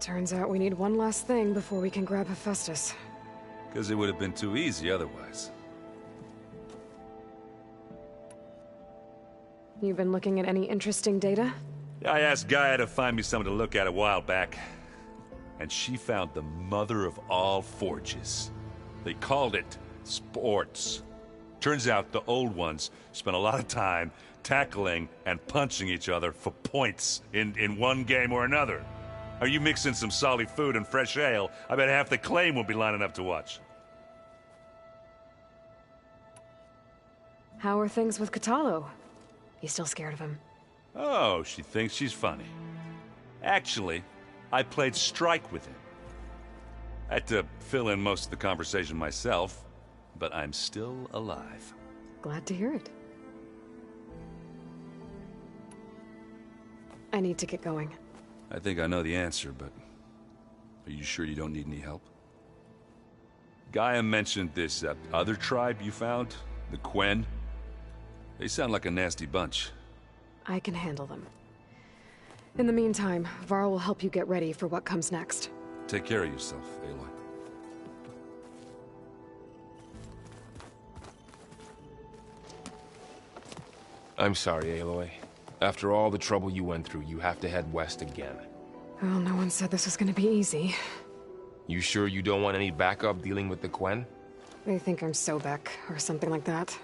Turns out we need one last thing before we can grab Hephaestus. Because it would have been too easy otherwise. You've been looking at any interesting data? I asked Gaia to find me something to look at a while back. And she found the mother of all forges. They called it sports. Turns out the old ones spent a lot of time tackling and punching each other for points in one game or another. Are you mixing some solid food and fresh ale? I bet half the claim will be lining up to watch. How are things with Katalo? You still scared of him? Oh, she thinks she's funny. Actually, I played strike with him. I had to fill in most of the conversation myself, but I'm still alive. Glad to hear it. I need to get going. I think I know the answer, but are you sure you don't need any help? Gaia mentioned this other tribe you found, the Quen. They sound like a nasty bunch. I can handle them. In the meantime, Varl will help you get ready for what comes next. Take care of yourself, Aloy. I'm sorry, Aloy. After all the trouble you went through, you have to head west again. Well, no one said this was gonna be easy. You sure you don't want any backup dealing with the Quen? They think I'm Sobek, or something like that.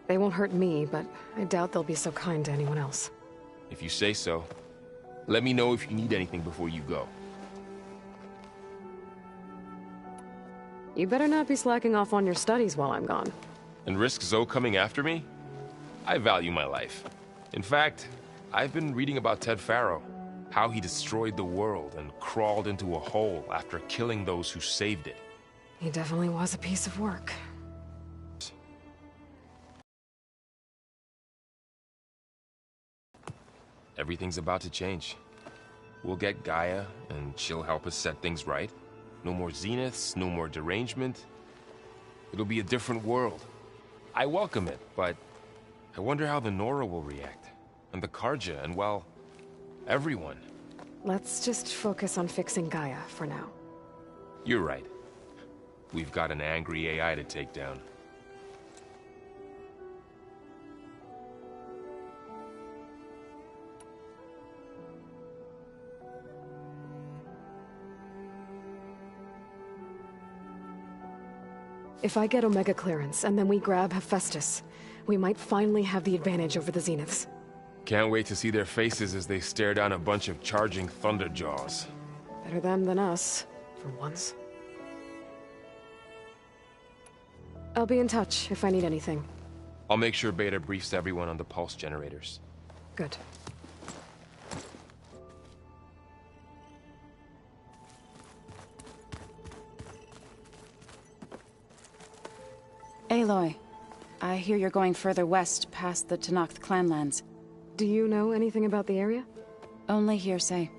They won't hurt me, but I doubt they'll be so kind to anyone else. If you say so. Let me know if you need anything before you go. You better not be slacking off on your studies while I'm gone. And risk Zoe coming after me? I value my life. In fact, I've been reading about Ted Faro. How he destroyed the world and crawled into a hole after killing those who saved it. He definitely was a piece of work. Everything's about to change. We'll get Gaia, and she'll help us set things right. No more zeniths, no more derangement. It'll be a different world. I welcome it, but I wonder how the Nora will react. And the Karja, and well, everyone. Let's just focus on fixing Gaia for now. You're right. We've got an angry AI to take down. If I get Omega clearance, and then we grab Hephaestus, we might finally have the advantage over the Zeniths. Can't wait to see their faces as they stare down a bunch of charging Thunderjaws. Better them than us, for once. I'll be in touch if I need anything. I'll make sure Beta briefs everyone on the pulse generators. Good. Aloy, I hear you're going further west past the Tenakth clanlands. Do you know anything about the area? Only hearsay.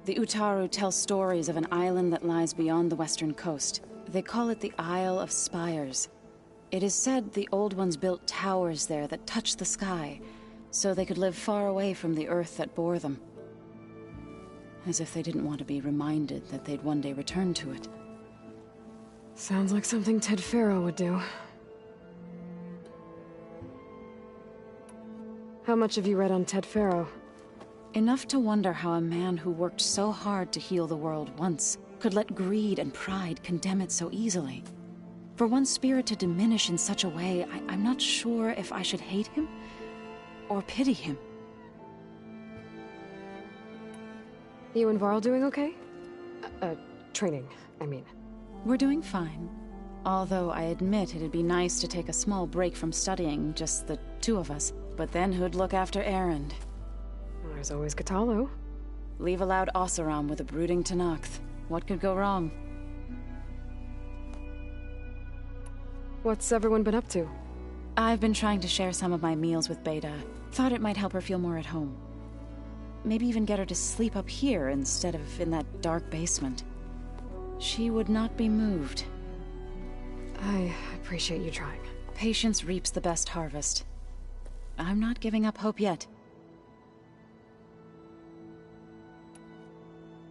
The Utaru tell stories of an island that lies beyond the western coast. They call it the Isle of Spires. It is said the Old Ones built towers there that touch the sky, so they could live far away from the earth that bore them. As if they didn't want to be reminded that they'd one day return to it. Sounds like something Ted Faro would do. How much have you read on Ted Faro? Enough to wonder how a man who worked so hard to heal the world once could let greed and pride condemn it so easily. For one spirit to diminish in such a way, I'm not sure if I should hate him or pity him. You and Varl doing okay? Training, I mean. We're doing fine. Although I admit it'd be nice to take a small break from studying, just the two of us. But then who'd look after Erend? There's always Katalo. Leave a loud Oseram with a brooding Tenakth. What could go wrong? What's everyone been up to? I've been trying to share some of my meals with Beta. Thought it might help her feel more at home. Maybe even get her to sleep up here instead of in that dark basement. She would not be moved. I appreciate you trying. Patience reaps the best harvest. I'm not giving up hope yet.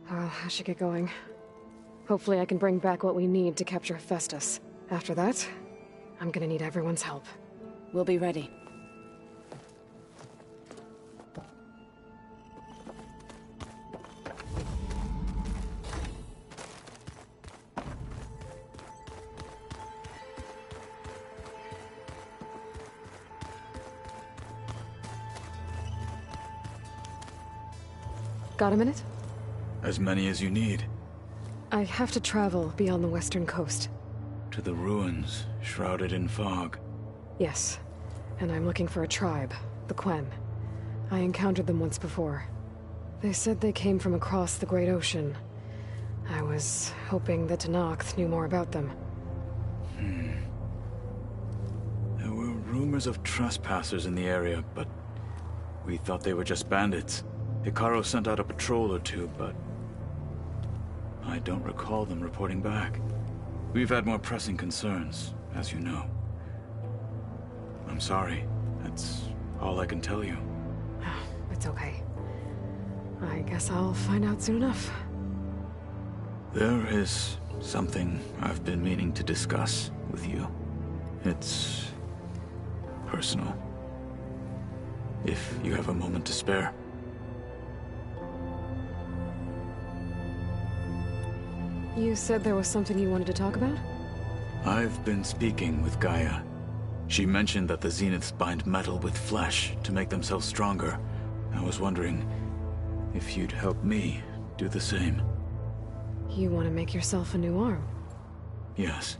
Well, I should get going. Hopefully I can bring back what we need to capture Festus. After that, I'm gonna need everyone's help. We'll be ready. Got a minute? As many as you need. I have to travel beyond the western coast. To the ruins, shrouded in fog. Yes, and I'm looking for a tribe, the Quen. I encountered them once before. They said they came from across the Great Ocean. I was hoping that Tenakth knew more about them. There were rumors of trespassers in the area, but we thought they were just bandits. Hikaru sent out a patrol or two, but I don't recall them reporting back. We've had more pressing concerns, as you know. I'm sorry. That's all I can tell you. It's okay. I guess I'll find out soon enough. There is something I've been meaning to discuss with you. It's personal. If you have a moment to spare. You said there was something you wanted to talk about? I've been speaking with Gaia. She mentioned that the Zeniths bind metal with flesh to make themselves stronger. I was wondering if you'd help me do the same. You want to make yourself a new arm? Yes.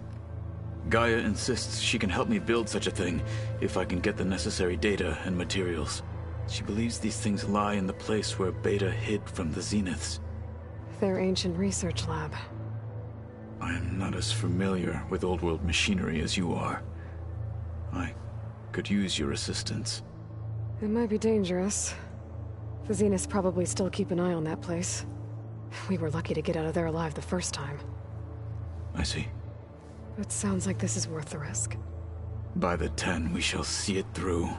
Gaia insists she can help me build such a thing if I can get the necessary data and materials. She believes these things lie in the place where Beta hid from the Zeniths. Their ancient research lab. I am not as familiar with old-world machinery as you are. I could use your assistance. It might be dangerous. The Zeniths probably still keep an eye on that place. We were lucky to get out of there alive the first time. I see. It sounds like this is worth the risk. By the 10, we shall see it through.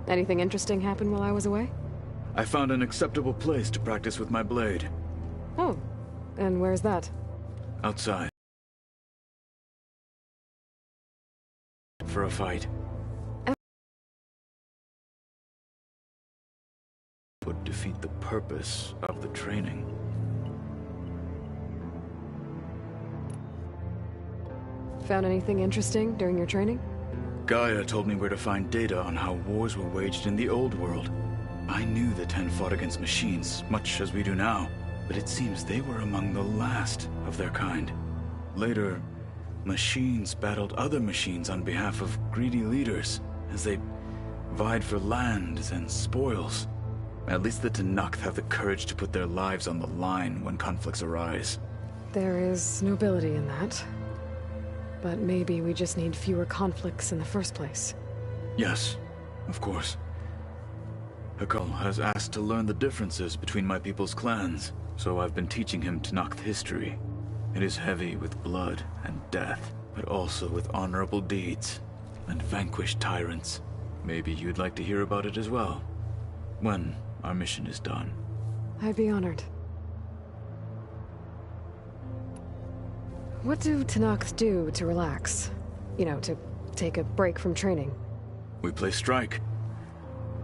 Anything interesting happen while I was away? I found an acceptable place to practice with my blade. Oh, and where's that? Outside. For a fight. Would defeat the purpose of the training. Found anything interesting during your training? Gaia told me where to find data on how wars were waged in the old world. I knew the 10 fought against machines, much as we do now, but it seems they were among the last of their kind. Later, machines battled other machines on behalf of greedy leaders, as they vied for lands and spoils. At least the Tenakth have the courage to put their lives on the line when conflicts arise. There is nobility in that. But maybe we just need fewer conflicts in the first place. Yes, of course. Hikal has asked to learn the differences between my people's clans, so I've been teaching him Tenakth history. It is heavy with blood and death, but also with honorable deeds and vanquished tyrants. Maybe you'd like to hear about it as well, when our mission is done. I'd be honored. What do Tenakth do to relax? You know, to take a break from training? We play strike.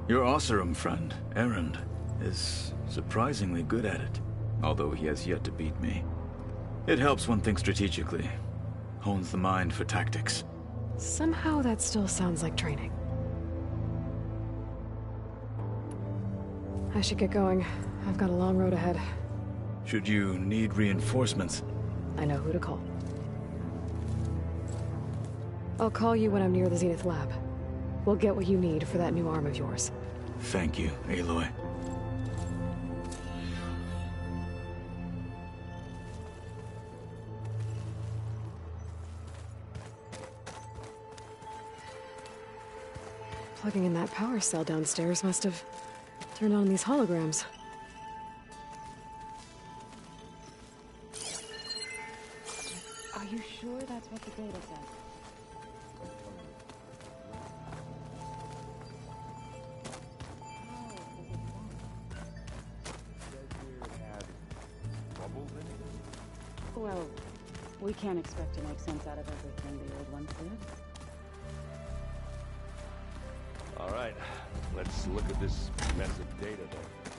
Your Oseram friend, Erend, is surprisingly good at it, although he has yet to beat me. It helps one think strategically, hones the mind for tactics. Somehow that still sounds like training. I should get going. I've got a long road ahead. Should you need reinforcements, I know who to call. I'll call you when I'm near the Zenith lab. We'll get what you need for that new arm of yours. thank you, Aloy. Plugging in that power cell downstairs must have turned on these holograms. Are you sure that's what the data says? Well, we can't expect to make sense out of everything the old ones did. All right, let's look at this mess of data, though.